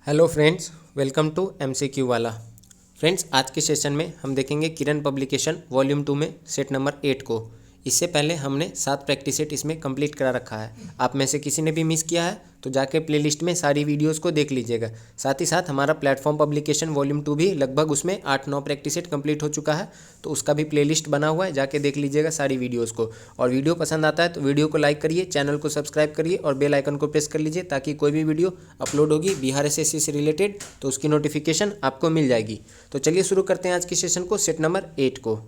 Hello friends, welcome to MCQ वाला। Friends, आज के सेशन में हम देखेंगे किरण पब्लिकेशन वॉल्यूम 2 में सेट नंबर 8 को। इससे पहले हमने 7 प्रैक्टिस सेट इसमें कंप्लीट करा रखा है। आप में से किसी ने भी मिस किया है तो जाके प्लेलिस्ट में सारी वीडियोस को देख लीजिएगा। साथ ही साथ हमारा प्लेटफॉर्म पब्लिकेशन वॉल्यूम 2 भी लगभग उसमें 8-9 प्रैक्टिस सेट कंप्लीट हो चुका है, तो उसका भी प्लेलिस्ट बना हुआ है, जाके देख लीजिएगा सारी वीडियोज़ को। और वीडियो पसंद आता है तो वीडियो को लाइक करिए, चैनल को सब्सक्राइब करिए और बेल आइकन को प्रेस कर लीजिए, ताकि कोई भी वीडियो अपलोड होगी बिहार SSC से रिलेटेड तो उसकी नोटिफिकेशन आपको मिल जाएगी। तो चलिए शुरू करते हैं आज की सेशन को, सेट नंबर 8 को।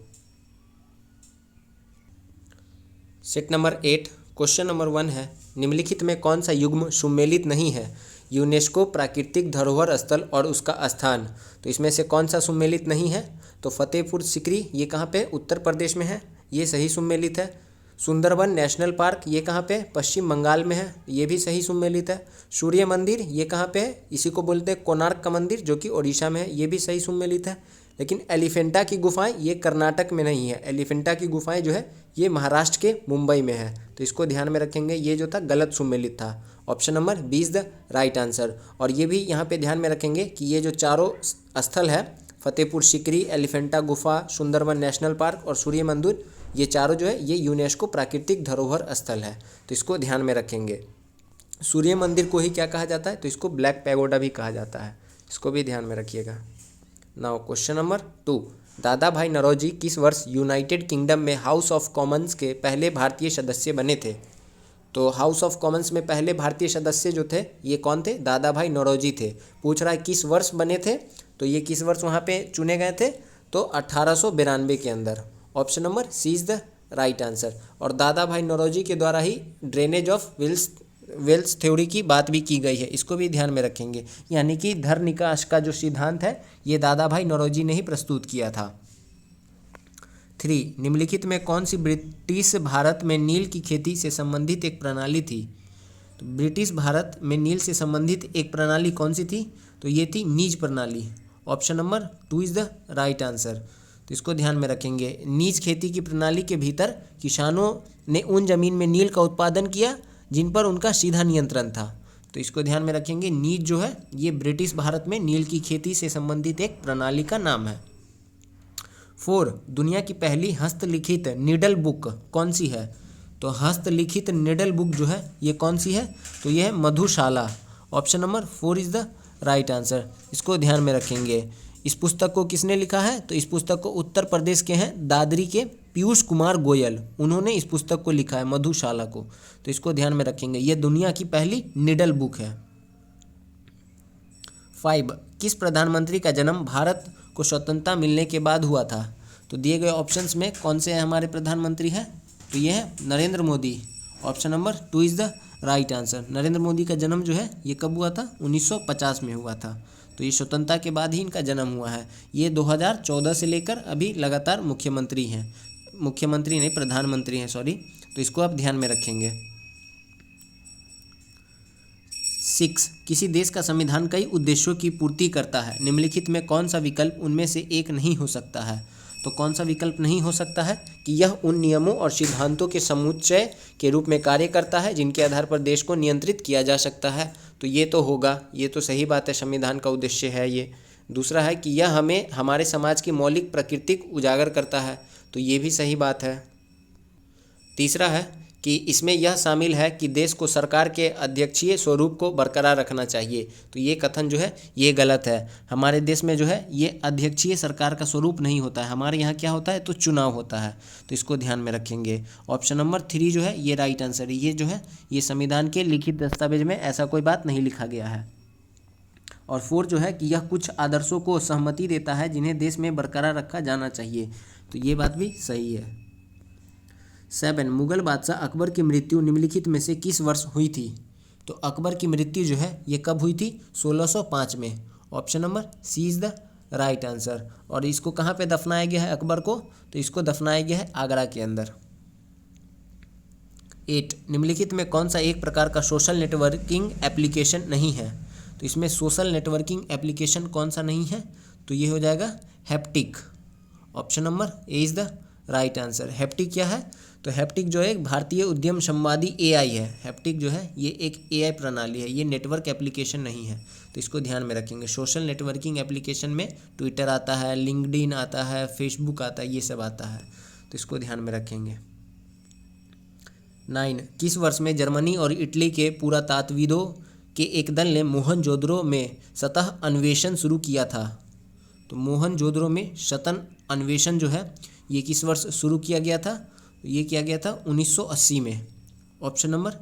सेट नंबर 8 क्वेश्चन नंबर 1 है, निम्नलिखित में कौन सा युग्म सुमेलित नहीं है? यूनेस्को प्राकृतिक धरोहर स्थल और उसका स्थान। तो इसमें से कौन सा सुमेलित नहीं है? तो फतेहपुर सिकरी, ये कहाँ पे? उत्तर प्रदेश में है, ये सही सुमेलित है। सुंदरबन नेशनल पार्क, ये कहाँ पे? पश्चिम बंगाल में है, ये भी सही सुमेलित है। सूर्य मंदिर, ये कहाँ पे है? इसी को बोलते हैं कोणार्क का मंदिर, जो कि ओडिशा में है, ये भी सही सुमेलित है। लेकिन एलिफेंटा की गुफाएं ये कर्नाटक में नहीं है, एलिफेंटा की गुफाएं जो है ये महाराष्ट्र के मुंबई में है, तो इसको ध्यान में रखेंगे। ये जो था गलत सुमेलित था। Option number 20 the right answer. और ये भी यहाँ पे ध्यान में रखेंगे कि ये जो चारों स्थल है, फतेहपुर सिकरी, एलिफेंटा गुफा, सुंदरबन नेशनल पार्क और सूर्य मंदिर, ये चारों जो है ये यूनेस्को प्राकृतिक धरोहर स्थल है, तो इसको ध्यान में रखेंगे। सूर्य मंदिर को ही क्या कहा जाता है? तो इसको ब्लैक पैगोडा भी कहा जाता है, इसको भी ध्यान में रखिएगा। नाउ क्वेश्चन नंबर 2, दादा भाई नौरोजी किस वर्ष यूनाइटेड किंगडम में हाउस ऑफ कॉमन्स के पहले भारतीय सदस्य बने थे? तो हाउस ऑफ कॉमन्स में पहले भारतीय सदस्य जो थे ये कौन थे? दादा भाई नौरोजी थे। पूछ रहा है किस वर्ष बने थे, तो ये किस वर्ष वहाँ पे चुने गए थे? तो 1892 के अंदर। Option number C is the right answer. और दादा भाई नौरोजी के द्वारा ही ड्रेनेज ऑफ वेल्स थ्योरी की बात भी की गई है, इसको भी ध्यान में रखेंगे। यानी कि धर निकास का जो सिद्धांत है ये दादा भाई नौरोजी ने ही प्रस्तुत किया था। 3, निम्नलिखित में कौन सी ब्रिटिश भारत में नील की खेती से संबंधित एक प्रणाली थी? तो ब्रिटिश भारत में नील से संबंधित एक प्रणाली कौन सी थी? तो ये थी नीज प्रणाली। Option number 2 is the right answer, तो इसको ध्यान में रखेंगे। नीज खेती की प्रणाली के भीतर किसानों ने उन जमीन में नील का उत्पादन किया जिन पर उनका सीधा नियंत्रण था, तो इसको ध्यान में रखेंगे। नीज जो है ये ब्रिटिश भारत में नील की खेती से संबंधित एक प्रणाली का नाम है। 4, दुनिया की पहली हस्तलिखित निडल बुक कौन सी है? तो हस्तलिखित निडल बुक जो है ये कौन सी है? तो ये है Madhushala. Option number 4 is the right answer, इसको ध्यान में रखेंगे। इस पुस्तक को किसने लिखा है? तो इस पुस्तक को उत्तर प्रदेश के हैं दादरी के पीयूष कुमार गोयल, उन्होंने इस पुस्तक को लिखा है मधुशाला को, तो इसको ध्यान में रखेंगे। ये दुनिया की पहली निडल बुक है। 5, किस प्रधानमंत्री का जन्म भारत को स्वतंत्रता मिलने के बाद हुआ था? तो दिए गए ऑप्शंस में कौन से हमारे प्रधानमंत्री हैं? तो ये है Narendra Modi. Option number 2 is the right answer. Narendra Modi का जन्म जो है ये कब हुआ था? 1950 में हुआ था, तो ये स्वतंत्रता के बाद ही इनका जन्म हुआ है। ये 2014 से लेकर अभी लगातार मुख्यमंत्री हैं, मुख्यमंत्री नहीं प्रधानमंत्री हैं, सॉरी, तो इसको आप ध्यान में रखेंगे। 6, किसी देश का संविधान कई उद्देश्यों की पूर्ति करता है, निम्नलिखित में कौन सा विकल्प उनमें से एक नहीं हो सकता है? तो कौन सा विकल्प नहीं हो सकता है? कि यह उन नियमों और सिद्धांतों के समुच्चय के रूप में कार्य करता है जिनके आधार पर देश को नियंत्रित किया जा सकता है। तो ये तो होगा, ये तो सही बात है, संविधान का उद्देश्य है ये। दूसरा है कि यह हमें हमारे समाज की मौलिक प्रकृति उजागर करता है, तो ये भी सही बात है। तीसरा है कि इसमें यह शामिल है कि देश को सरकार के अध्यक्षीय स्वरूप को बरकरार रखना चाहिए, तो ये कथन जो है ये गलत है। हमारे देश में जो है ये अध्यक्षीय सरकार का स्वरूप नहीं होता है, हमारे यहाँ क्या होता है? तो चुनाव होता है, तो इसको ध्यान में रखेंगे। ऑप्शन नंबर 3 जो है ये राइट आंसर है। ये जो है ये संविधान के लिखित दस्तावेज में ऐसा कोई बात नहीं लिखा गया है। और 4 जो है कि यह कुछ आदर्शों को सहमति देता है जिन्हें देश में बरकरार रखा जाना चाहिए, तो ये बात भी सही है। 7, मुगल बादशाह अकबर की मृत्यु निम्नलिखित में से किस वर्ष हुई थी? तो अकबर की मृत्यु जो है ये कब हुई थी? 1605 में। Option number C is the right answer. और इसको कहाँ पे दफनाया गया है अकबर को? तो इसको दफनाया गया है आगरा के अंदर। 8, निम्नलिखित में कौन सा एक प्रकार का सोशल नेटवर्किंग एप्लीकेशन नहीं है? तो इसमें सोशल नेटवर्किंग एप्लीकेशन कौन सा नहीं है? तो ये हो जाएगा haptic. Option number A is the right answer. Haptic क्या है? तो हैप्टिक जो है एक भारतीय उद्यम संवादी एआई है। हैप्टिक जो है ये एक एआई प्रणाली है, ये नेटवर्क एप्लीकेशन नहीं है, तो इसको ध्यान में रखेंगे। सोशल नेटवर्किंग एप्लीकेशन में ट्विटर आता है, लिंक्डइन आता है, फेसबुक आता है, ये सब आता है, तो इसको ध्यान में रखेंगे। 9, किस वर्ष में जर्मनी और इटली के पुरातत्वविदों के एक दल ने मोहनजोदड़ो में सतह अन्वेषण शुरू किया था? तो मोहनजोदड़ो में सतह अन्वेषण जो है ये किस वर्ष शुरू किया गया था? ये किया गया था 1980 में। Option number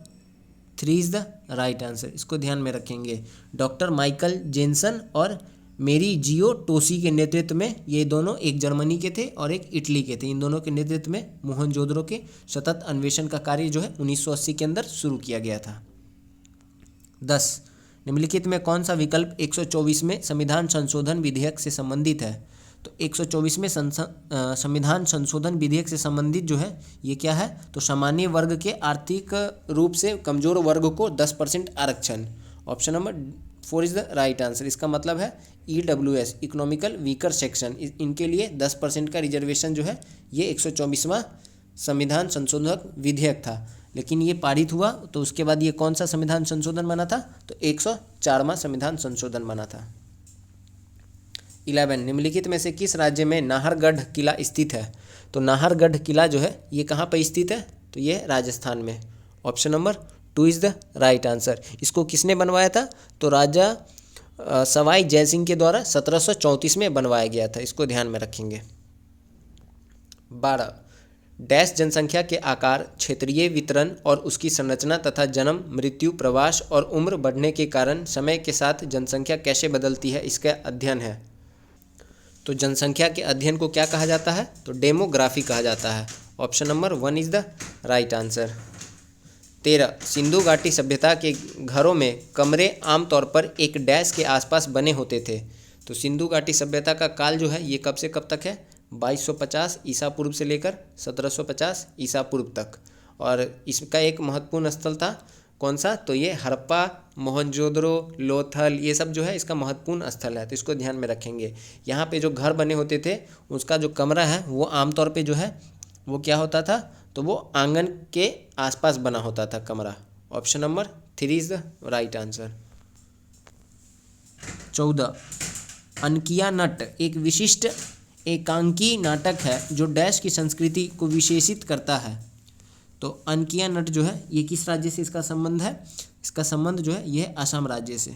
3 is the right answer, इसको ध्यान में रखेंगे। डॉक्टर माइकल जेनसन और मेरी जियो टोसी के नेतृत्व में, ये दोनों एक जर्मनी के थे और एक इटली के थे, इन दोनों के नेतृत्व में मोहनजोदड़ो के सतत अन्वेषण का कार्य जो है 1980 के अंदर शुरू किया गया था। 10, निम्नलिखित में कौन सा विकल्प 124 में संविधान संशोधन विधेयक से संबंधित है? तो 124 में संविधान संशोधन विधेयक से संबंधित जो है ये क्या है? तो सामान्य वर्ग के आर्थिक रूप से कमजोर वर्ग को 10% आरक्षण। Option number 4 is the right answer, इसका मतलब है EWS इकोनॉमिकल वीकर सेक्शन, इनके लिए 10% का रिजर्वेशन जो है ये 124वां संविधान संशोधन विधेयक था। लेकिन ये पारित हुआ तो उसके बाद ये कौन सा संविधान संशोधन बना था? तो 104वां संविधान संशोधन बना था। 11, निम्नलिखित में से किस राज्य में नाहरगढ़ किला स्थित है? तो नाहरगढ़ किला जो है ये कहाँ पर स्थित है? तो ये राजस्थान में। Option number 2 is the right answer. इसको किसने बनवाया था? तो राजा सवाई जयसिंह के द्वारा 1734 में बनवाया गया था, इसको ध्यान में रखेंगे। 12, डैश जनसंख्या के आकार, क्षेत्रीय वितरण और उसकी संरचना तथा जन्म, मृत्यु, प्रवास और उम्र बढ़ने के कारण समय के साथ जनसंख्या कैसे बदलती है, इसका अध्ययन है। तो जनसंख्या के अध्ययन को क्या कहा जाता है? तो डेमोग्राफी कहा जाता है। Option number 1 is the right answer. 13, Sindhu घाटी सभ्यता के घरों में कमरे आमतौर पर एक डैश के आसपास बने होते थे। तो सिंधु घाटी सभ्यता का काल जो है ये कब से कब तक है? 2250 ईसा पूर्व से लेकर 1750 ईसा पूर्व तक। और इसका एक महत्वपूर्ण स्थल था कौन सा? तो ये हड़प्पा, मोहनजोदड़ो, लोथल, ये सब जो है इसका महत्वपूर्ण स्थल है, तो इसको ध्यान में रखेंगे। यहाँ पे जो घर बने होते थे उसका जो कमरा है वो आमतौर पे जो है वो क्या होता था? तो वो आंगन के आसपास बना होता था कमरा। Option number 3 is the right answer. 14, अनकिया नट एक विशिष्ट एकांकी नाटक है जो डैश की संस्कृति को विशेषित करता है। तो अनकिया नट जो है ये किस राज्य से इसका संबंध है? इसका संबंध जो है ये असम राज्य से।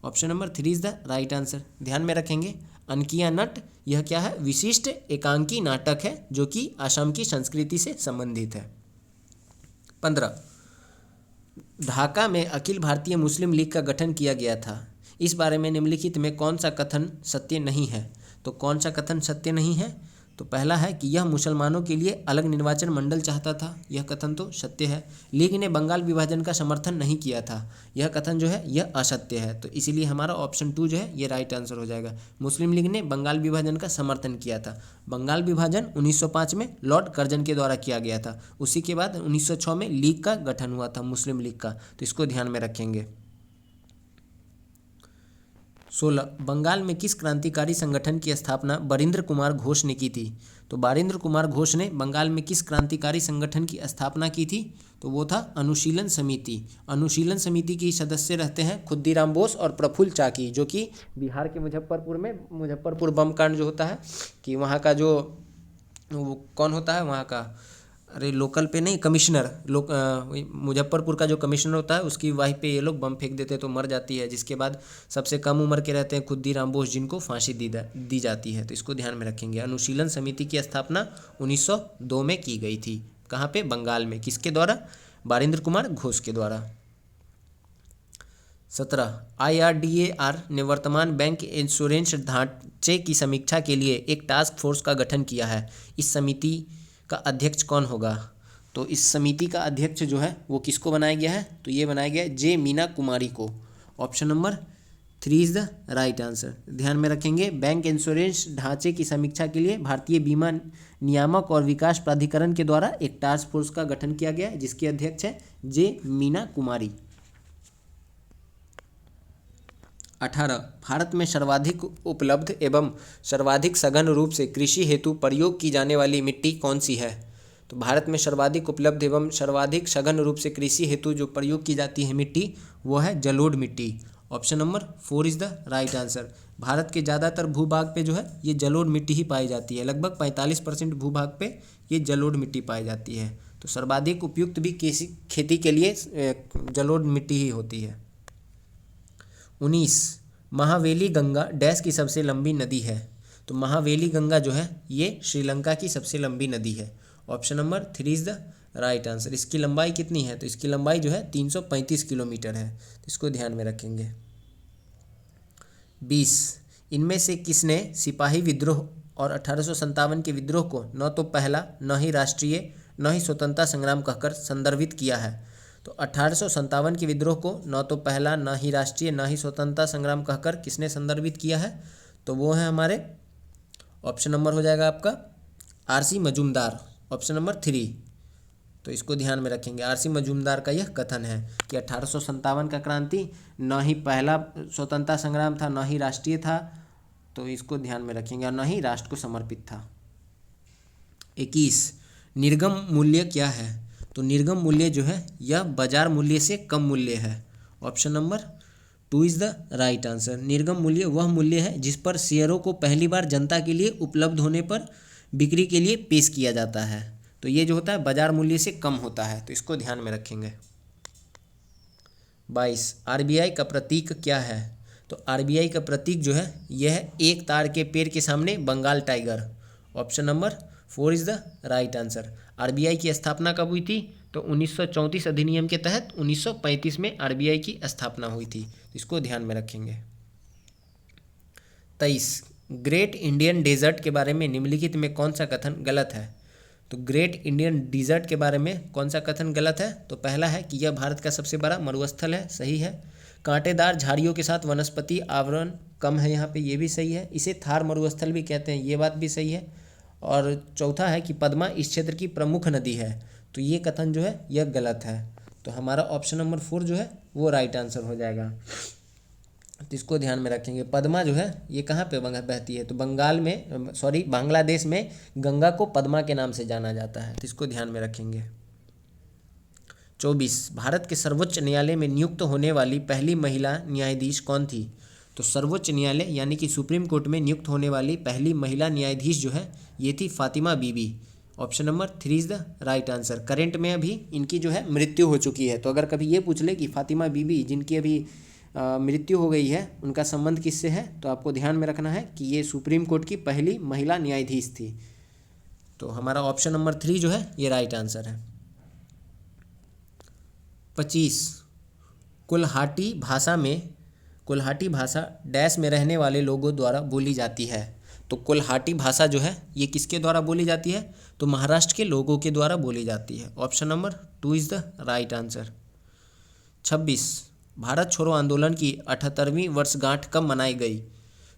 Option number 3 is the right answer, ध्यान में रखेंगे। अनकिया नट यह क्या है? विशिष्ट एकांकी नाटक है जो कि असम की संस्कृति से संबंधित है। 15, ढाका में अखिल भारतीय मुस्लिम लीग का गठन किया गया था, इस बारे में निम्नलिखित में कौन सा कथन सत्य नहीं है? तो कौन सा कथन सत्य नहीं है? तो पहला है कि यह मुसलमानों के लिए अलग निर्वाचन मंडल चाहता था, यह कथन तो सत्य है। लीग ने बंगाल विभाजन का समर्थन नहीं किया था, यह कथन जो है यह असत्य है। तो इसीलिए हमारा ऑप्शन 2 जो है ये राइट आंसर हो जाएगा। मुस्लिम लीग ने बंगाल विभाजन का समर्थन किया था। बंगाल विभाजन 1905 में लॉर्ड कर्जन के द्वारा किया गया था, उसी के बाद 1906 में लीग का गठन हुआ था, मुस्लिम लीग का, तो इसको ध्यान में रखेंगे। 16, बंगाल में किस क्रांतिकारी संगठन की स्थापना बरिंद्र कुमार घोष ने की थी? तो बरिंद्र कुमार घोष ने बंगाल में किस क्रांतिकारी संगठन की स्थापना की थी? तो वो था अनुशीलन समिति। अनुशीलन समिति के सदस्य रहते हैं खुद्दीराम बोस और प्रफुल्ल चाकी, जो कि बिहार के मुजफ्फरपुर में मुजफ्फरपुर बम कांड जो होता है कि वहाँ का जो वो कौन होता है वहाँ का, अरे लोकल पे नहीं, कमिश्नर, मुजफ्फरपुर का जो कमिश्नर होता है उसकी वाइफ पे ये लोग बम फेंक देते हैं तो मर जाती है, जिसके बाद सबसे कम उम्र के रहते हैं खुद्दीराम बोस, जिनको फांसी दी जाती है, तो इसको ध्यान में रखेंगे। अनुशीलन समिति की स्थापना 1902 में की गई थी। कहाँ पे? बंगाल में। किसके द्वारा? बरिंद्र कुमार घोष के द्वारा। 17, IRDAI ने वर्तमान बैंक इंश्योरेंस ढांचे की समीक्षा के लिए एक टास्क फोर्स का गठन किया है, इस समिति का अध्यक्ष कौन होगा? तो इस समिति का अध्यक्ष जो है वो किसको बनाया गया है? तो ये बनाया गया है जे मीना कुमारी को। Option number 3 is the right answer, ध्यान में रखेंगे। बैंक इंश्योरेंस ढांचे की समीक्षा के लिए भारतीय बीमा नियामक और विकास प्राधिकरण के द्वारा एक टास्क फोर्स का गठन किया गया है, जिसके अध्यक्ष है जे मीना कुमारी। 18, भारत में सर्वाधिक उपलब्ध एवं सर्वाधिक सघन रूप से कृषि हेतु प्रयोग की जाने वाली मिट्टी कौन सी है? तो भारत में सर्वाधिक उपलब्ध एवं सर्वाधिक सघन रूप से कृषि हेतु जो प्रयोग की जाती है मिट्टी वो है जलोढ़ मिट्टी। Option number 4 is the right answer. Bharat के ज़्यादातर भूभाग पे जो है ये जलोढ़ मिट्टी ही पाई जाती है, लगभग 45% भूभाग पे ये जलोढ़ मिट्टी पाई जाती है। तो सर्वाधिक उपयुक्त भी खेती के लिए जलोढ़ मिट्टी ही होती है। 19 महावेली गंगा डैश की सबसे लंबी नदी है। तो महावेली गंगा जो है ये श्रीलंका की सबसे लंबी नदी है। Option number 3 is the right answer. इसकी लंबाई कितनी है? तो इसकी लंबाई जो है 335 किलोमीटर है, तो इसको ध्यान में रखेंगे। 20 इनमें से किसने सिपाही विद्रोह और 1857 के विद्रोह को न तो पहला, न ही राष्ट्रीय, न ही स्वतंत्रता संग्राम कहकर संदर्भित किया है? तो 1857 के विद्रोह को न तो पहला, न ही राष्ट्रीय, न ही स्वतंत्रता संग्राम कहकर किसने संदर्भित किया है? तो वो है हमारे ऑप्शन नंबर हो जाएगा आपका आरसी मजूमदार, ऑप्शन नंबर 3। तो इसको ध्यान में रखेंगे। आरसी मजूमदार का यह कथन है कि 1857 का क्रांति न ही पहला स्वतंत्रता संग्राम था, न ही राष्ट्रीय था, तो इसको ध्यान में रखेंगे, और न ही राष्ट्र को समर्पित था। 21 निर्गम मूल्य क्या है? तो निर्गम मूल्य जो है यह बाजार मूल्य से कम मूल्य है। Option number 2 is the right answer. निर्गम मूल्य वह मूल्य है जिस पर शेयरों को पहली बार जनता के लिए उपलब्ध होने पर बिक्री के लिए पेश किया जाता है। तो ये जो होता है बाजार मूल्य से कम होता है, तो इसको ध्यान में रखेंगे। 22 आरबीआई का प्रतीक क्या है? तो आरबीआई का प्रतीक जो है यह है एक ताड़ के पेड़ के सामने Bengal tiger. Option number 4 is the right answer. RBI की स्थापना कब हुई थी? तो 1934 अधिनियम के तहत 1935 में आरबीआई की स्थापना हुई थी, इसको ध्यान में रखेंगे। 23 ग्रेट इंडियन डेजर्ट के बारे में निम्नलिखित में कौन सा कथन गलत है? तो ग्रेट इंडियन डेजर्ट के बारे में कौन सा कथन गलत है? तो पहला है कि यह भारत का सबसे बड़ा मरुस्थल है, सही है। कांटेदार झाड़ियों के साथ वनस्पति आवरण कम है यहाँ पे, ये भी सही है। इसे थार मरुस्थल भी कहते हैं, ये बात भी सही है। और चौथा है कि पद्मा इस क्षेत्र की प्रमुख नदी है, तो ये कथन जो है यह गलत है। तो हमारा ऑप्शन नंबर 4 जो है वो राइट आंसर हो जाएगा, तो इसको ध्यान में रखेंगे। पद्मा जो है ये कहाँ पे बहती है? तो बांग्लादेश में गंगा को पद्मा के नाम से जाना जाता है, तो इसको ध्यान में रखेंगे। 24 भारत के सर्वोच्च न्यायालय में नियुक्त होने वाली पहली महिला न्यायाधीश कौन थी? तो सर्वोच्च न्यायालय यानी कि सुप्रीम कोर्ट में नियुक्त होने वाली पहली महिला न्यायाधीश जो है ये थी Fatima Bibi. Option number 3 is the right answer. Current में अभी इनकी जो है मृत्यु हो चुकी है, तो अगर कभी ये पूछ ले कि फातिमा बीबी जिनकी अभी मृत्यु हो गई है उनका संबंध किससे है, तो आपको ध्यान में रखना है कि ये सुप्रीम कोर्ट की पहली महिला न्यायाधीश थी। तो हमारा ऑप्शन नंबर 3 जो है ये राइट आंसर है। 25 कुल्हाटी भाषा डैश में रहने वाले लोगों द्वारा बोली जाती है। तो कुल्हाटी भाषा जो है ये किसके द्वारा बोली जाती है? तो महाराष्ट्र के लोगों के द्वारा बोली जाती है। Option number 2 is the right answer. 26 Bharat छोड़ो आंदोलन की 78वीं वर्षगांठ कब मनाई गई?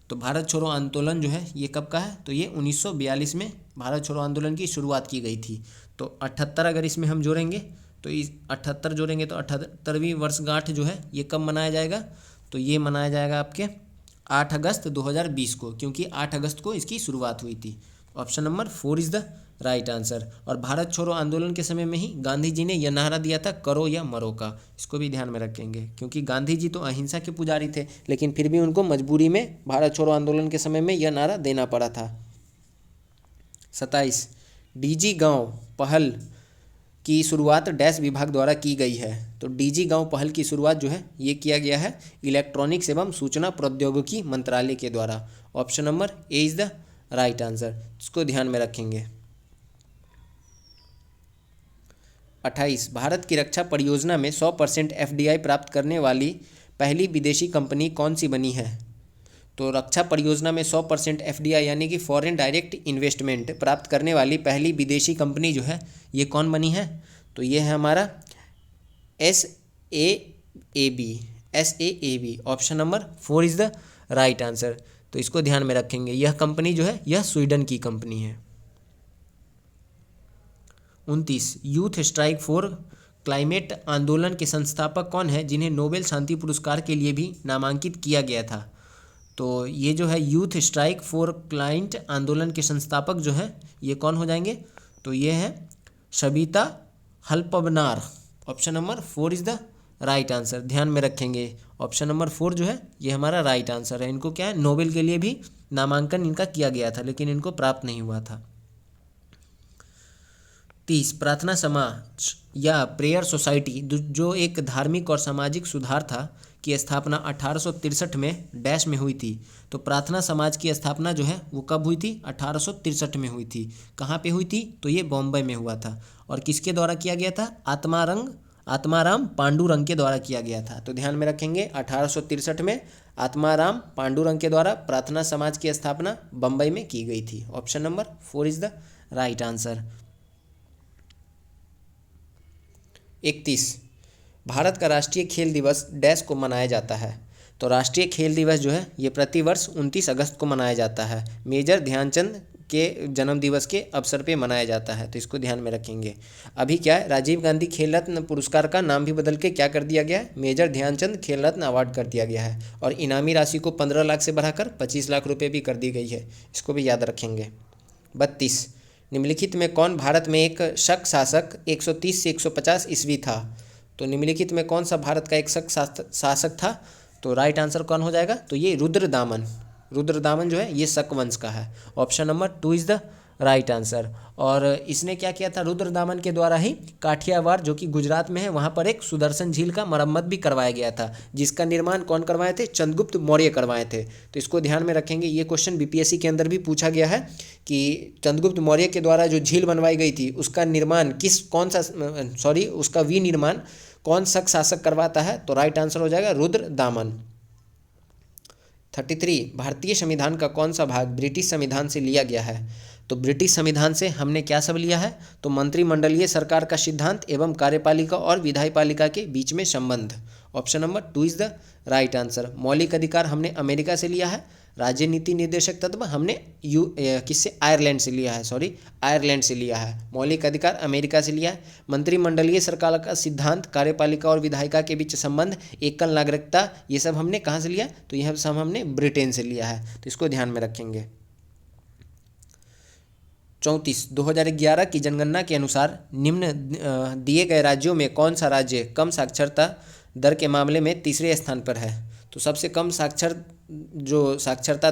तो भारत छोड़ो आंदोलन जो है ये कब का है? तो ये 1942 में भारत छोड़ो आंदोलन की शुरुआत की गई थी। तो 78 अगर इसमें हम जोड़ेंगे तो इस 78 जोड़ेंगे तो 78वीं वर्षगांठ जो है ये कब मनाया जाएगा? तो ये मनाया जाएगा आपके 8 अगस्त 2020 को, क्योंकि 8 अगस्त को इसकी शुरुआत हुई थी। Option number 4 is the right answer. और भारत छोड़ो आंदोलन के समय में ही गांधी जी ने यह नारा दिया था करो या मरो का, इसको भी ध्यान में रखेंगे, क्योंकि गांधी जी तो अहिंसा के पुजारी थे, लेकिन फिर भी उनको मजबूरी में भारत छोड़ो आंदोलन के समय में यह नारा देना पड़ा था। 27 डीजी गांव पहल की शुरुआत डैश विभाग द्वारा की गई है। तो डीजी गांव पहल की शुरुआत जो है ये किया गया है इलेक्ट्रॉनिक्स एवं सूचना प्रौद्योगिकी मंत्रालय के द्वारा। Option number A is the right answer, इसको ध्यान में रखेंगे। 28 भारत की रक्षा परियोजना में 100% एफडीआई प्राप्त करने वाली पहली विदेशी कंपनी कौन सी बनी है? तो रक्षा परियोजना में 100% एफडीआई यानी कि फॉरेन डायरेक्ट इन्वेस्टमेंट प्राप्त करने वाली पहली विदेशी कंपनी जो है ये कौन बनी है? तो ये है हमारा SAAB। Option number 4 is the right answer, तो इसको ध्यान में रखेंगे। यह कंपनी जो है यह स्वीडन की कंपनी है। 29 यूथ स्ट्राइक फॉर क्लाइमेट आंदोलन के संस्थापक कौन है जिन्हें नोबेल शांति पुरस्कार के लिए भी नामांकित किया गया था? तो ये जो है यूथ स्ट्राइक फॉर क्लाइमेट आंदोलन के संस्थापक जो है ये कौन हो जाएंगे? तो ये है सबिता हल्पबनार। Option number 4 is the right answer. ध्यान में रखेंगे ऑप्शन नंबर 4 जो है ये हमारा राइट आंसर है। इनको क्या है, नोबेल के लिए भी नामांकन इनका किया गया था लेकिन इनको प्राप्त नहीं हुआ था। 30 प्रार्थना समाज या प्रेयर सोसाइटी जो एक धार्मिक और सामाजिक सुधार था की स्थापना 1863 में डैश में हुई थी। तो प्रार्थना समाज की स्थापना जो है वो कब हुई थी, 1863 में हुई थी। कहाँ पे हुई थी, तो ये बॉम्बे में हुआ था। और किसके द्वारा किया गया था, आत्माराम पांडुरंग के द्वारा किया गया था। तो ध्यान में रखेंगे 1863 में आत्माराम पांडुरंग के द्वारा प्रार्थना समाज की स्थापना बम्बई में की गई थी। Option number 4 is the right answer. 31 Bharat का राष्ट्रीय खेल दिवस डैश को मनाया जाता है। तो राष्ट्रीय खेल दिवस जो है ये प्रतिवर्ष 29 अगस्त को मनाया जाता है। मेजर ध्यानचंद के जन्म दिवस के अवसर पे मनाया जाता है, तो इसको ध्यान में रखेंगे। अभी क्या है, राजीव गांधी खेल रत्न पुरस्कार का नाम भी बदल के क्या कर दिया गया है, मेजर ध्यानचंद खेल रत्न अवार्ड कर दिया गया है। और इनामी राशि को 15 लाख से बढ़ाकर 25 लाख रुपये भी कर दी गई है, इसको भी याद रखेंगे। 32 निम्नलिखित में कौन भारत में एक शक शासक 130 से 150 ईस्वी था। तो निम्नलिखित में कौन सा भारत का एक शक शासक था, तो राइट आंसर कौन हो जाएगा, तो ये रुद्रदामन जो है ये शक वंश का है। Option number 2 is the right answer. और इसने क्या किया था, रुद्रदामन के द्वारा ही काठियावाड़ जो कि गुजरात में है वहाँ पर एक सुदर्शन झील का मरम्मत भी करवाया गया था, जिसका निर्माण कौन करवाए थे, चंद्रगुप्त मौर्य करवाए थे। तो इसको ध्यान में रखेंगे। ये क्वेश्चन बीपीएससी के अंदर भी पूछा गया है कि चंद्रगुप्त मौर्य के द्वारा जो झील बनवाई गई थी उसका निर्माण उसका विनिर्माण कौन शक शासक करवाता है, तो राइट आंसर हो जाएगा रुद्रदामन। 33 भारतीय संविधान का कौन सा भाग ब्रिटिश संविधान से लिया गया है। तो ब्रिटिश संविधान से हमने क्या सब लिया है, तो मंत्रिमंडलीय सरकार का सिद्धांत एवं कार्यपालिका और विधायपालिका के बीच में संबंध। Option number 2 is the right answer. मौलिक अधिकार हमने अमेरिका से लिया है। राज्य नीति निर्देशक तत्व हमने आयरलैंड से लिया है। मौलिक अधिकार अमेरिका से लिया है। मंत्रिमंडलीय सरकार का सिद्धांत, कार्यपालिका और विधायिका के बीच संबंध, एकल नागरिकता, ये सब हमने कहाँ से लिया, तो यह सब हमने ब्रिटेन से लिया है, तो इसको ध्यान में रखेंगे। 34 2011 की जनगणना के अनुसार निम्न दिए गए राज्यों में कौन सा राज्य कम साक्षरता दर के मामले में तीसरे स्थान पर है। तो सबसे कम साक्षरता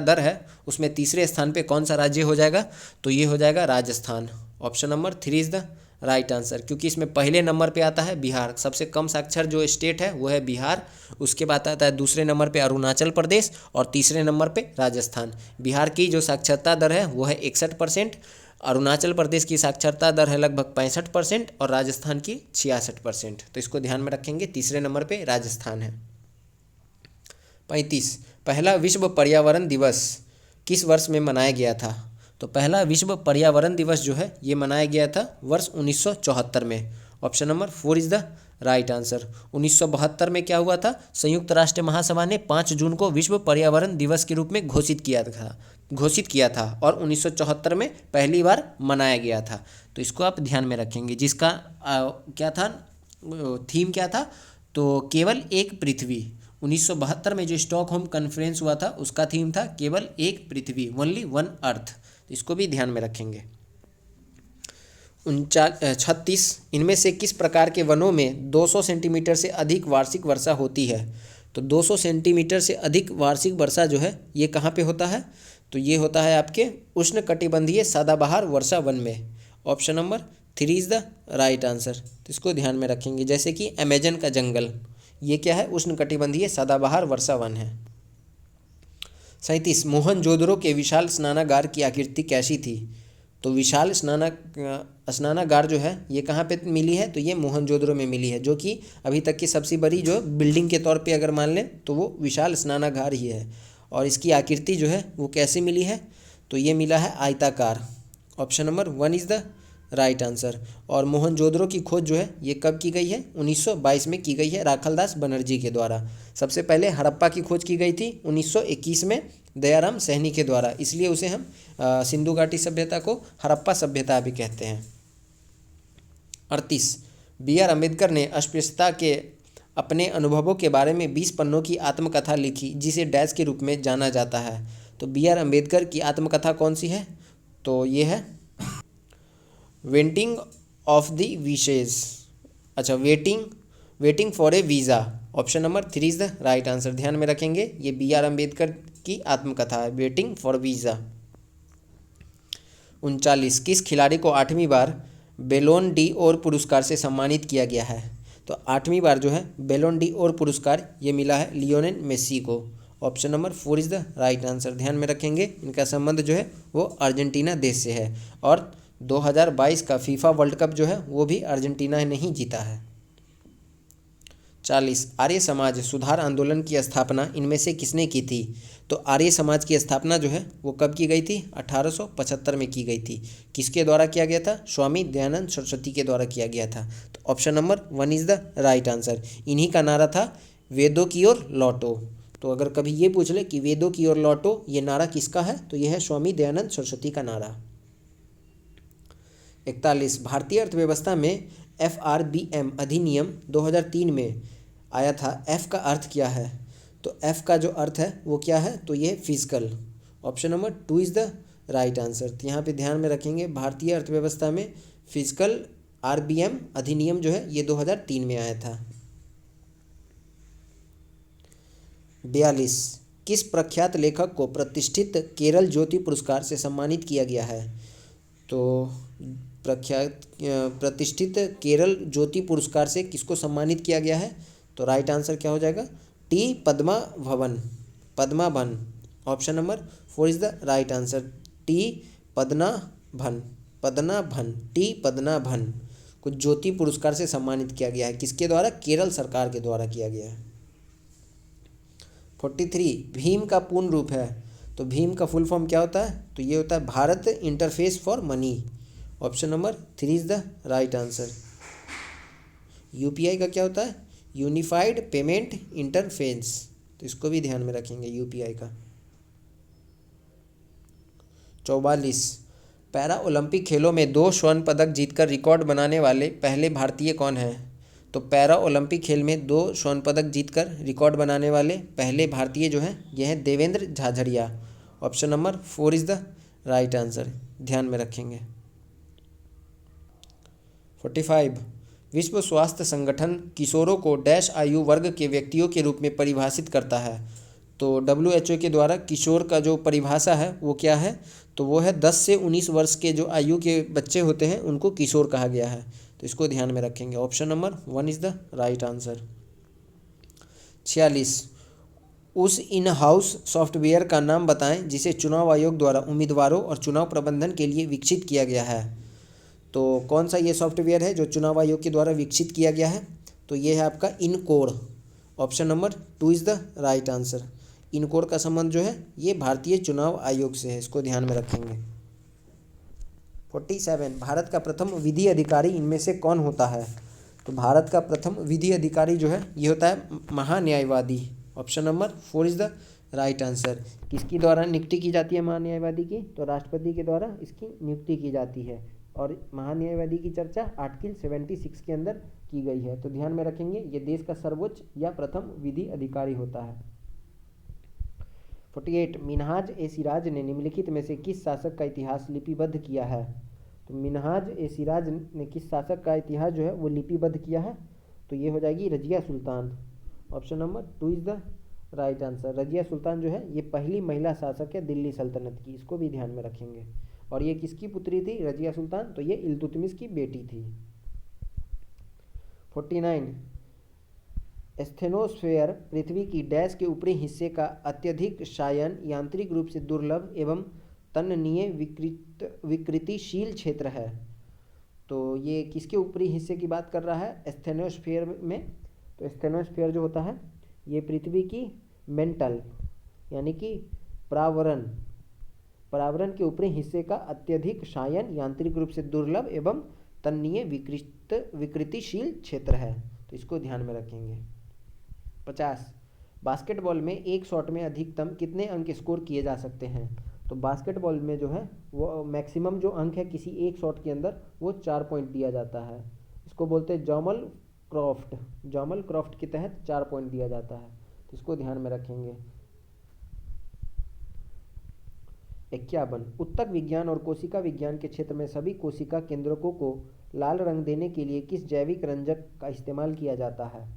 दर है उसमें तीसरे स्थान पे कौन सा राज्य हो जाएगा, तो ये हो जाएगा Rajasthan. Option number 3 is the right answer, क्योंकि इसमें पहले नंबर पे आता है बिहार। सबसे कम साक्षर जो स्टेट है वो है बिहार, उसके बाद आता है दूसरे नंबर पे अरुणाचल प्रदेश और तीसरे नंबर पे राजस्थान। बिहार की जो साक्षरता दर है वो है 61%, अरुणाचल प्रदेश की साक्षरता दर है लगभग 65% और राजस्थान की 66%। तो इसको ध्यान में रखेंगे, तीसरे नंबर पे राजस्थान है। 35 पहला विश्व पर्यावरण दिवस किस वर्ष में मनाया गया था। तो पहला विश्व पर्यावरण दिवस जो है ये मनाया गया था वर्ष 1974 में। Option number 4 is the right answer. 1972 में क्या हुआ था, संयुक्त राष्ट्र महासभा ने 5 जून को विश्व पर्यावरण दिवस के रूप में घोषित किया था और 1974 में पहली बार मनाया गया था। तो इसको आप ध्यान में रखेंगे, जिसका क्या था, थीम क्या था, तो केवल एक पृथ्वी। 1972 में जो स्टॉकहोम कॉन्फ्रेंस हुआ था उसका थीम था केवल एक पृथ्वी, ओनली वन अर्थ। तो इसको भी ध्यान में रखेंगे। 36 इनमें से किस प्रकार के वनों में 200 सेंटीमीटर से अधिक वार्षिक वर्षा होती है। तो 200 सेंटीमीटर से अधिक वार्षिक वर्षा जो है ये कहाँ पे होता है, तो ये होता है आपके उष्णकटिबंधीय सदाबहार वर्षा वन में। Option number 3 is the right answer. तो इसको ध्यान में रखेंगे, जैसे कि अमेजन का जंगल, ये क्या है, उष्णकटिबंधीय सदाबहार वर्षा वन है। 37 मोहनजोदड़ो के विशाल स्नानागार की आकृति कैसी थी। तो विशाल स्नानागार जो है ये कहाँ पे मिली है, तो ये मोहनजोदड़ो में मिली है, जो कि अभी तक की सबसे बड़ी जो बिल्डिंग के तौर पे अगर मान लें तो वो विशाल स्नानागार ही है। और इसकी आकृति जो है वो कैसे मिली है, तो ये मिला है आयताकार। Option number 1 is the right answer. और मोहनजोदड़ो की खोज जो है ये कब की गई है, 1922 में की गई है राखलदास बनर्जी के द्वारा। सबसे पहले हड़प्पा की खोज की गई थी 1921 में दयाराम सहनी के द्वारा, इसलिए उसे हम सिंधु घाटी सभ्यता को हड़प्पा सभ्यता भी कहते हैं। 38 B.R. अम्बेडकर ने अस्पृश्यता के अपने अनुभवों के बारे में 20 पन्नों की आत्मकथा लिखी, जिसे डैश के रूप में जाना जाता है। तो B.R. अम्बेडकर की आत्मकथा कौन सी है, तो ये है वेंटिंग ऑफ द विशेज। अच्छा, waiting for a visa. Option number 3 is the right answer. ध्यान में रखेंगे, ये B.R. अम्बेडकर की आत्मकथा है, वेटिंग फॉर वीज़ा। 39, किस खिलाड़ी को 8वीं बार बेलोन डी और पुरस्कार से सम्मानित किया गया है? तो 8वीं बार जो है बेलोन डी और पुरस्कार ये मिला है लियोनेल मेसी को। Option number 4 is the right answer. ध्यान में रखेंगे, इनका संबंध जो है वो अर्जेंटीना देश से है और 2022 का फीफा वर्ल्ड कप जो है वो भी अर्जेंटीना ने ही जीता है। 40, आर्य समाज सुधार आंदोलन की स्थापना इनमें से किसने की थी? तो आर्य समाज की स्थापना जो है वो कब की गई थी? 1875 में की गई थी। किसके द्वारा किया गया था? स्वामी दयानंद सरस्वती के द्वारा किया गया था। तो option number 1 is the right answer. इन्हीं का नारा था वेदों की ओर लौटो। तो अगर कभी ये पूछ ले कि वेदों की ओर लौटो ये नारा किसका है, तो यह है स्वामी दयानंद सरस्वती का नारा। 41, भारतीय अर्थव्यवस्था में FRBM अधिनियम 2003 में आया था। F का अर्थ क्या है? तो F का जो अर्थ है वो क्या है? तो ये physical. Option number 2 is the right answer. तो यहाँ पे ध्यान में रखेंगे, भारतीय अर्थव्यवस्था में फिजिकल RBM अधिनियम जो है ये 2003 में आया था। 42, किस प्रख्यात लेखक को प्रतिष्ठित केरल ज्योति पुरस्कार से सम्मानित किया गया है? तो प्रतिष्ठित केरल ज्योति पुरस्कार से किसको सम्मानित किया गया है? तो राइट आंसर क्या हो जाएगा? T Padmanabhan. Option number 4 is the right answer. T Padmanabhan को ज्योति पुरस्कार से सम्मानित किया गया है। किसके द्वारा? केरल सरकार के द्वारा किया गया है। 43, भीम का पूर्ण रूप है। तो भीम का फुल फॉर्म क्या होता है? तो ये होता है Bharat interface for money. Option number 3 is the right answer. UPI का क्या होता है? Unified payment interface. तो इसको भी ध्यान में रखेंगे, UPI का। 44, पैरा ओलंपिक खेलों में 2 स्वर्ण पदक जीतकर रिकॉर्ड बनाने वाले पहले भारतीय कौन हैं? तो पैरा ओलंपिक खेल में 2 स्वर्ण पदक जीतकर रिकॉर्ड बनाने वाले पहले भारतीय जो हैं यह है Devendra Jhajharia. Option number 4 is the right answer. ध्यान में रखेंगे। 45, विश्व स्वास्थ्य संगठन किशोरों को डैश आयु वर्ग के व्यक्तियों के रूप में परिभाषित करता है। तो WHO के द्वारा किशोर का जो परिभाषा है वो क्या है? तो वो है 10 से 19 वर्ष के जो आयु के बच्चे होते हैं उनको किशोर कहा गया है। तो इसको ध्यान में रखेंगे। Option number 1 is the right answer. 46, उस इन हाउस सॉफ्टवेयर का नाम बताएं जिसे चुनाव आयोग द्वारा उम्मीदवारों और चुनाव प्रबंधन के लिए विकसित किया गया है। तो कौन सा ये सॉफ्टवेयर है जो चुनाव आयोग के द्वारा विकसित किया गया है? तो ये है आपका encode. Option number 2 is the right answer. Encode का संबंध जो है ये भारतीय चुनाव आयोग से है, इसको ध्यान में रखेंगे। 47, भारत का प्रथम विधि अधिकारी इनमें से कौन होता है? तो भारत का प्रथम विधि अधिकारी जो है ये होता है महान्यायवादी। Option number 4 is the right answer. किसकी द्वारा नियुक्ति की जाती है महान्यायवादी की? तो राष्ट्रपति के द्वारा इसकी नियुक्ति की जाती है और महान्यायवादी की चर्चा आर्टिकल 76 के अंदर की गई है। तो ध्यान में रखेंगे, ये देश का सर्वोच्च या प्रथम विधि अधिकारी होता है। 48, मिन्हाज ए सिराज ने निम्नलिखित में से किस शासक का इतिहास लिपिबद्ध किया है? तो मिन्हाज ए सिराज ने किस शासक का इतिहास जो है वो लिपिबद्ध किया है? तो ये हो जाएगी Razia Sultan. Option number 2 is the right answer. Razia Sultan जो है ये पहली महिला शासक है दिल्ली सल्तनत की, इसको भी ध्यान में रखेंगे। और ये किसकी पुत्री थी रजिया सुल्तान? तो ये इल्तुतमिश की बेटी थी। 49, एस्थेनोस्फेयर पृथ्वी की डैश के ऊपरी हिस्से का अत्यधिक शायन यांत्रिक रूप से दुर्लभ एवं तन्नीय विकृतिशील क्षेत्र है। तो ये किसके ऊपरी हिस्से की बात कर रहा है? एस्थेनोस्फेयर में। तो एस्थेनोस्फेयर जो होता है ये पृथ्वी की मेंटल यानी कि परावरण के ऊपरी हिस्से का अत्यधिक शायन यांत्रिक रूप से दुर्लभ एवं तन्नीय विकृतिशील क्षेत्र है। तो इसको ध्यान में रखेंगे। 50, बास्केटबॉल में एक शॉट में अधिकतम कितने अंक स्कोर किए जा सकते हैं? तो बास्केटबॉल में जो है वो मैक्सिमम जो अंक है किसी एक शॉट के अंदर वो 4 पॉइंट दिया जाता है। इसको बोलते हैं जॉमल क्रॉफ्ट के तहत 4 पॉइंट दिया जाता है। तो इसको ध्यान में रखेंगे। 51, उत्तक विज्ञान और कोशिका विज्ञान के क्षेत्र में सभी कोशिका केंद्रकों को लाल रंग देने के लिए किस जैविक रंजक का इस्तेमाल किया जाता है?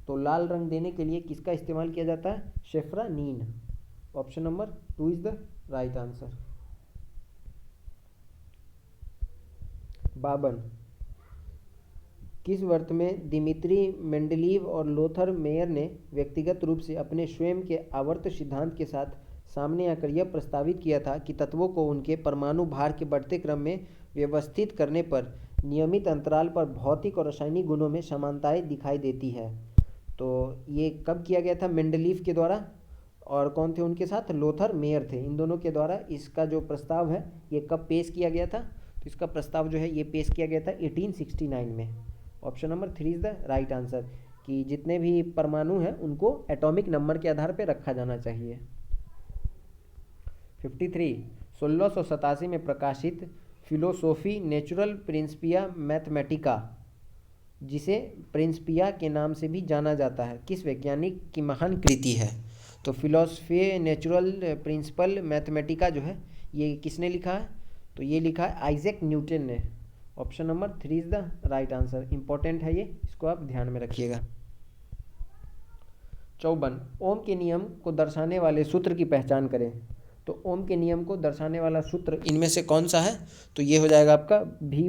तो लाल रंग देने के लिए किसका इस्तेमाल किया जाता है? Safranin. Option number 2 is the right answer. 52, किस वर्ष में दिमित्री मेंडलीव और लोथर मेयर ने व्यक्तिगत रूप से अपने स्वयं के आवर्त सिद्धांत के साथ सामने आकर यह प्रस्तावित किया था कि तत्वों को उनके परमाणु भार के बढ़ते क्रम में व्यवस्थित करने पर नियमित अंतराल पर भौतिक और रासायनिक गुणों में समानताएं दिखाई देती है? तो ये कब किया गया था? मेंडलीव के द्वारा, और कौन थे उनके साथ? लोथर मेयर थे। इन दोनों के द्वारा इसका जो प्रस्ताव है ये कब पेश किया गया था? तो इसका प्रस्ताव जो है ये पेश किया गया था 1869 में। Option number 3 is the right answer, कि जितने भी परमाणु हैं उनको एटॉमिक नंबर के आधार पर रखा जाना चाहिए। 53, 1687 में प्रकाशित फिलोसोफी नेचुरल प्रिंसिपिया मैथमेटिका, जिसे प्रिंसिपिया के नाम से भी जाना जाता है, किस वैज्ञानिक की महान कृति है? तो फिलोसफी नेचुरल प्रिंसिपल मैथमेटिका जो है ये किसने लिखा है? तो ये लिखा है आइजैक न्यूटन ने। Option number 3 is the right answer. Important है ये, इसको आप ध्यान में रखिएगा। 54, ओम के नियम को दर्शाने वाले सूत्र की पहचान करें। तो ओम के नियम को दर्शाने वाला सूत्र इनमें से कौन सा है? तो ये हो जाएगा आपका V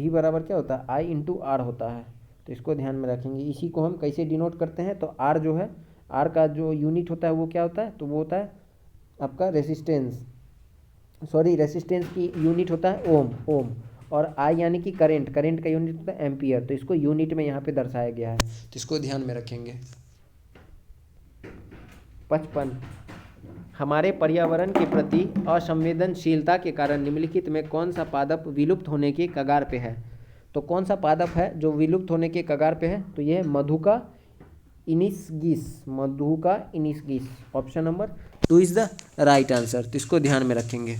बराबर क्या होता है? I इंटू आर होता है। तो इसको ध्यान में रखेंगे। इसी को हम कैसे डिनोट करते हैं? तो R जो है, R का जो यूनिट होता है वो क्या होता है? तो वो होता है आपका रेसिस्टेंस की यूनिट होता है ओम। और I यानी कि करंट का यूनिट होता है एम्पियर। तो इसको यूनिट में यहाँ पे दर्शाया गया है, तो इसको ध्यान में रखेंगे। 55, हमारे पर्यावरण के प्रति असंवेदनशीलता के कारण निम्नलिखित में कौन सा पादप विलुप्त होने के कगार पे है? तो कौन सा पादप है जो विलुप्त होने के कगार पे है? तो यह है मधुका इनिसगिस। Option number 2 is the right answer. तो इसको ध्यान में रखेंगे।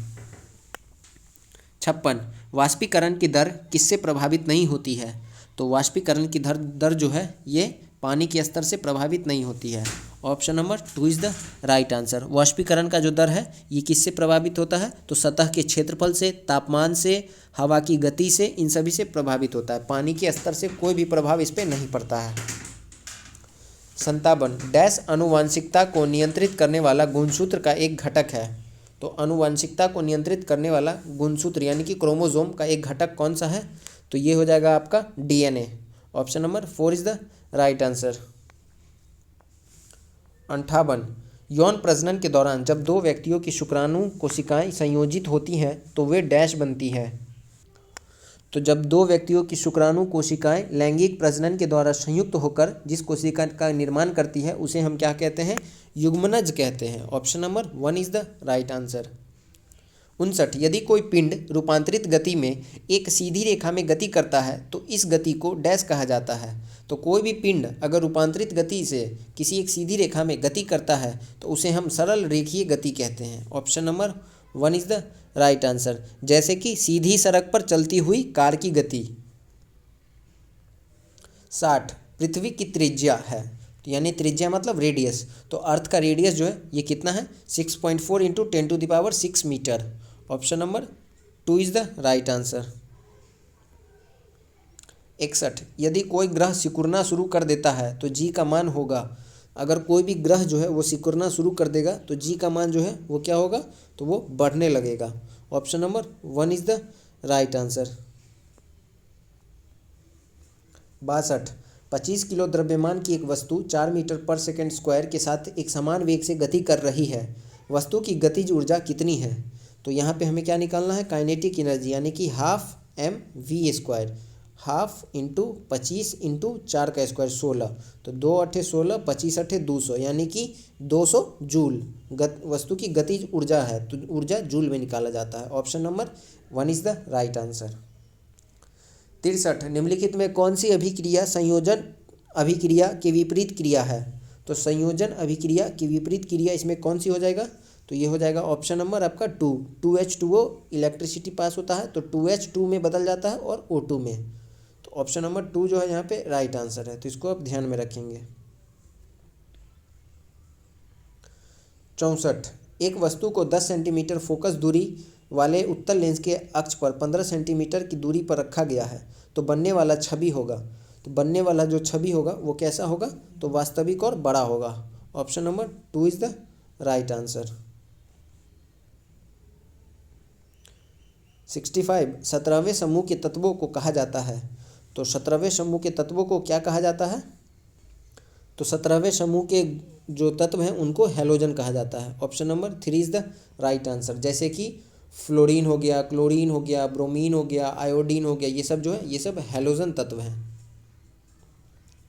56, वाष्पीकरण की दर किससे प्रभावित नहीं होती है? तो वाष्पीकरण की दर जो है ये पानी के स्तर से प्रभावित नहीं होती है। Option number 2 is the right answer. वाष्पीकरण का जो दर है ये किससे प्रभावित होता है? तो सतह के क्षेत्रफल से, तापमान से, हवा की गति से, इन सभी से प्रभावित होता है। पानी के स्तर से कोई भी प्रभाव इस पर नहीं पड़ता है। 57, डैश आनुवांशिकता को नियंत्रित करने वाला गुणसूत्र का एक घटक है। तो आनुवांशिकता को नियंत्रित करने वाला गुणसूत्र यानी कि क्रोमोसोम का एक घटक कौन सा है? तो ये हो जाएगा आपका DNA। Option number 4 is the right answer. 58, यौन प्रजनन के दौरान जब दो व्यक्तियों की शुक्राणु कोशिकाएं संयोजित होती हैं तो वे डैश बनती हैं। तो जब दो व्यक्तियों की शुक्राणु कोशिकाएं लैंगिक प्रजनन के द्वारा संयुक्त होकर जिस कोशिका का निर्माण करती है उसे हम क्या कहते हैं? युग्मनज कहते हैं। Option number 1 is the right answer. 59, यदि कोई पिंड रूपांतरित गति में एक सीधी रेखा में गति करता है तो इस गति को डैश कहा जाता है। तो कोई भी पिंड अगर रूपांतरित गति से किसी एक सीधी रेखा में गति करता है तो उसे हम सरल रेखीय गति कहते हैं। Option number 1 is the right answer. जैसे कि सीधी सड़क पर चलती हुई कार की गति। 60, पृथ्वी की त्रिज्या है, तो यानी त्रिज्या मतलब रेडियस। तो अर्थ का रेडियस जो है ये कितना है? 6.4 into 10⁶ metre. Option number 2 is the right answer. 61, यदि कोई ग्रह सिकुड़ना शुरू कर देता है तो जी का मान होगा। अगर कोई भी ग्रह जो है वो सिकुड़ना शुरू कर देगा तो जी का मान जो है वो क्या होगा? तो वो बढ़ने लगेगा। Option number 1 is the right answer. 62, 25 kilo द्रव्यमान की एक वस्तु 4 मीटर पर सेकंड स्क्वायर के साथ एक समान वेग से गति कर रही है। वस्तु की गतिज ऊर्जा कितनी है? तो यहाँ पे हमें क्या निकालना है? काइनेटिक एनर्जी, यानी कि ½ इंटू 25 इंटू 4 का स्क्वायर 16। तो 2 × 8 = 16, 25 × 8 = 200, यानी कि 200 जूल वस्तु की गतिज ऊर्जा है। तो ऊर्जा जूल में निकाला जाता है। Option number 1 is the right answer. 63, निम्नलिखित में कौन सी अभिक्रिया संयोजन अभिक्रिया के विपरीत क्रिया है? तो संयोजन अभिक्रिया की विपरीत क्रिया इसमें कौन सी हो जाएगा? तो ये हो जाएगा ऑप्शन नंबर आपका 2H2O इलेक्ट्रिसिटी पास होता है तो 2H2 में बदल जाता है और O2 में। तो ऑप्शन नंबर 2 जो है यहाँ पे राइट आंसर है, तो इसको आप ध्यान में रखेंगे। 64, एक वस्तु को 10 सेंटीमीटर फोकस दूरी वाले उत्तल लेंस के अक्ष पर 15 सेंटीमीटर की दूरी पर रखा गया है तो बनने वाला छवि होगा, तो बनने वाला जो छवि होगा वो कैसा होगा, तो वास्तविक और बड़ा होगा। Option number 2 is the right answer. 65 17वें समूह के तत्वों को कहा जाता है, तो 17वें समूह के तत्वों को क्या कहा जाता है, तो 17वें समूह के जो तत्व हैं उनको हैलोजन कहा जाता है। Option number 3 is the right answer. जैसे कि फ्लोरीन हो गया, क्लोरीन हो गया, ब्रोमीन हो गया, आयोडीन हो गया, ये सब जो है ये सब हैलोजन तत्व हैं।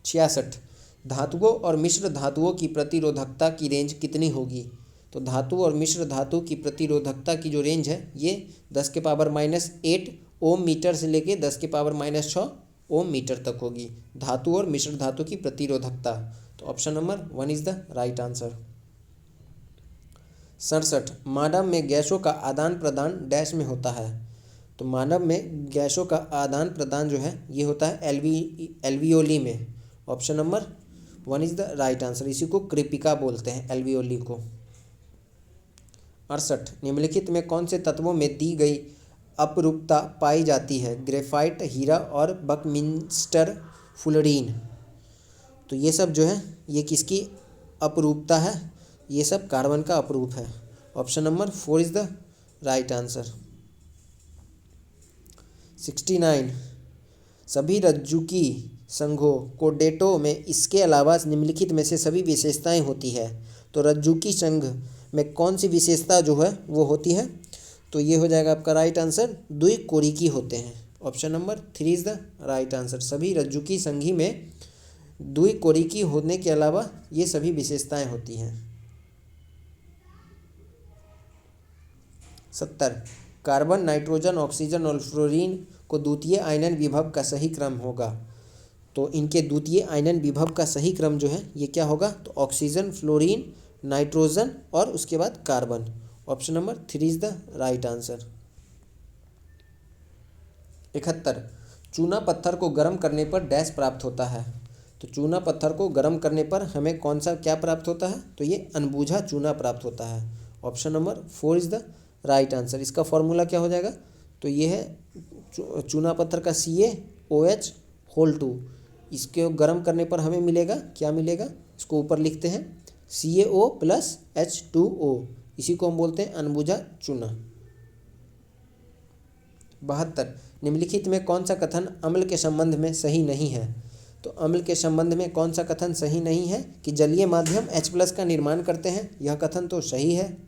66 धातुओं और मिश्र धातुओं की प्रतिरोधकता की रेंज कितनी होगी, तो धातु और मिश्र धातु की प्रतिरोधकता की जो रेंज है ये 10 के पावर -8 ओम मीटर से लेके 10 के पावर -6 ओम मीटर तक होगी, धातु और मिश्र धातु की प्रतिरोधकता। तो option number 1 is the right answer. 67 मानव में गैसों का आदान प्रदान डैश में होता है, तो मानव में गैसों का आदान प्रदान जो है ये होता है एल्वियोली में। Option number 1 is the right answer. इसी को कृपिका बोलते हैं, एल्वियोली को। 68 निम्नलिखित में कौन से तत्वों में दी गई अपरूपता पाई जाती है, ग्रेफाइट, हीरा और बकमिंस्टर फुलरीन। तो ये सब जो है ये किसकी अपरूपता है, ये सब कार्बन का अपरूप है। Option number 4 is the right answer. 69 सभी रज्जुकी संघों कोडेटो में इसके अलावा निम्नलिखित में से सभी विशेषताएं होती है, तो रज्जुकी संघ में कौन सी विशेषता जो है वो होती है, तो ये हो जाएगा आपका राइट आंसर, द्विकोरिकी होते हैं। Option number 3 is the right answer. सभी रज्जुकी संघी में द्विकोरिकी होने के अलावा ये सभी विशेषताएं होती हैं। 70 कार्बन, नाइट्रोजन, ऑक्सीजन और फ्लोरीन को द्वितीय आयनन विभव का सही क्रम होगा, तो इनके द्वितीय आयनन विभव का सही क्रम जो है ये क्या होगा, तो ऑक्सीजन, फ्लोरीन, नाइट्रोजन और उसके बाद carbon. Option number 3 is the right answer. 71 चूना पत्थर को गर्म करने पर डैश प्राप्त होता है, तो चूना पत्थर को गर्म करने पर हमें कौन सा क्या प्राप्त होता है, तो ये अनबूझा चूना प्राप्त होता है। Option number 4 is the right answer. इसका फॉर्मूला क्या हो जाएगा, तो ये है चूना पत्थर का CaOH(2), इसके गर्म करने पर हमें मिलेगा क्या मिलेगा, इसको ऊपर लिखते हैं CaO+H2O, इसी को हम बोलते हैं अनबुझा चूना। 72 निम्नलिखित में कौन सा कथन अम्ल के संबंध में सही नहीं है, तो अम्ल के संबंध में कौन सा कथन सही नहीं है कि जलीय माध्यम H+ का निर्माण करते हैं, यह कथन तो सही है।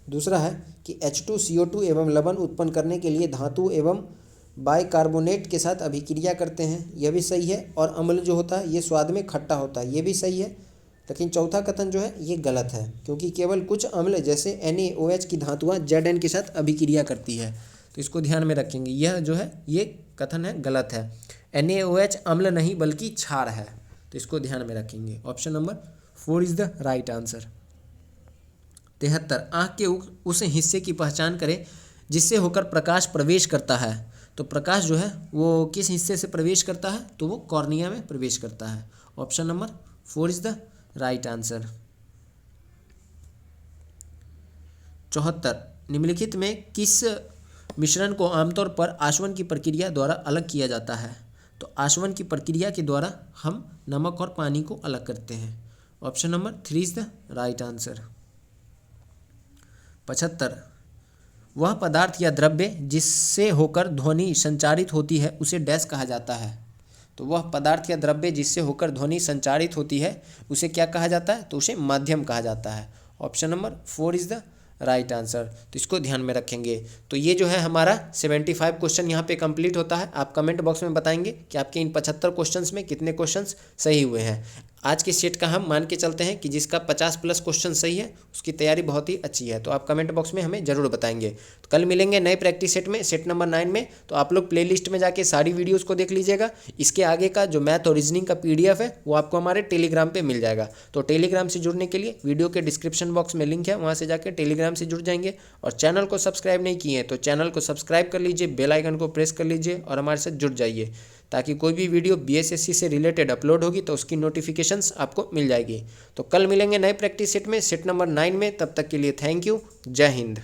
दूसरा है कि H2CO2 एवं लवण उत्पन्न करने के लिए धातु एवं बाइकार्बोनेट के साथ अभिक्रिया करते हैं, यह भी सही है। और अम्ल जो होता है ये स्वाद में खट्टा होता है, ये भी सही है। लेकिन चौथा कथन जो है ये गलत है, क्योंकि केवल कुछ अम्ल जैसे NaOH की धातुआं Zn के साथ अभिक्रिया करती है, तो इसको ध्यान में रखेंगे। यह जो है ये कथन है गलत है, NaOH अम्ल नहीं बल्कि क्षार है, तो इसको ध्यान में रखेंगे। Option number 4 is the right answer. 73 आँख के उस हिस्से की पहचान करें जिससे होकर प्रकाश प्रवेश करता है, तो प्रकाश जो है वो किस हिस्से से प्रवेश करता है, तो वो कॉर्निया में प्रवेश करता है। Option number 4 is the right answer. 74 निम्नलिखित में किस मिश्रण को आमतौर पर आसवन की प्रक्रिया द्वारा अलग किया जाता है, तो आसवन की प्रक्रिया के द्वारा हम नमक और पानी को अलग करते हैं। Option number 3 is the right answer. 75 वह पदार्थ या द्रव्य जिससे होकर ध्वनि संचारित होती है उसे डैश कहा जाता है, तो वह पदार्थ या द्रव्य जिससे होकर ध्वनि संचारित होती है उसे क्या कहा जाता है, तो उसे माध्यम कहा जाता है। Option number 4 is the right answer, तो इसको ध्यान में रखेंगे। तो ये जो है हमारा 75 क्वेश्चन यहाँ पे कंप्लीट होता है। आप कमेंट बॉक्स में बताएंगे कि आपके इन 75 क्वेश्चंस में कितने क्वेश्चंस सही हुए हैं। आज के सेट का हम मान के चलते हैं कि जिसका 50+ क्वेश्चन सही है उसकी तैयारी बहुत ही अच्छी है, तो आप कमेंट बॉक्स में हमें ज़रूर बताएंगे। तो कल मिलेंगे नए प्रैक्टिस सेट में, सेट नंबर 9 में। तो आप लोग प्लेलिस्ट में जाके सारी वीडियोस को देख लीजिएगा। इसके आगे का जो मैथ और रीजनिंग का PDF है वो आपको हमारे टेलीग्राम पे मिल जाएगा। तो टेलीग्राम से जुड़ने के लिए वीडियो के डिस्क्रिप्शन बॉक्स में लिंक है, वहाँ से जाकर टेलीग्राम से जुड़ जाएंगे। और चैनल को सब्सक्राइब नहीं किए हैं तो चैनल को सब्सक्राइब कर लीजिए, बेल आइकन को प्रेस कर लीजिए और हमारे साथ जुड़ जाइए, ताकि कोई भी वीडियो BSSC से रिलेटेड अपलोड होगी तो उसकी नोटिफिकेशंस आपको मिल जाएगी। तो कल मिलेंगे नए प्रैक्टिस सेट में, सेट नंबर 9 में। तब तक के लिए थैंक यू, जय हिंद।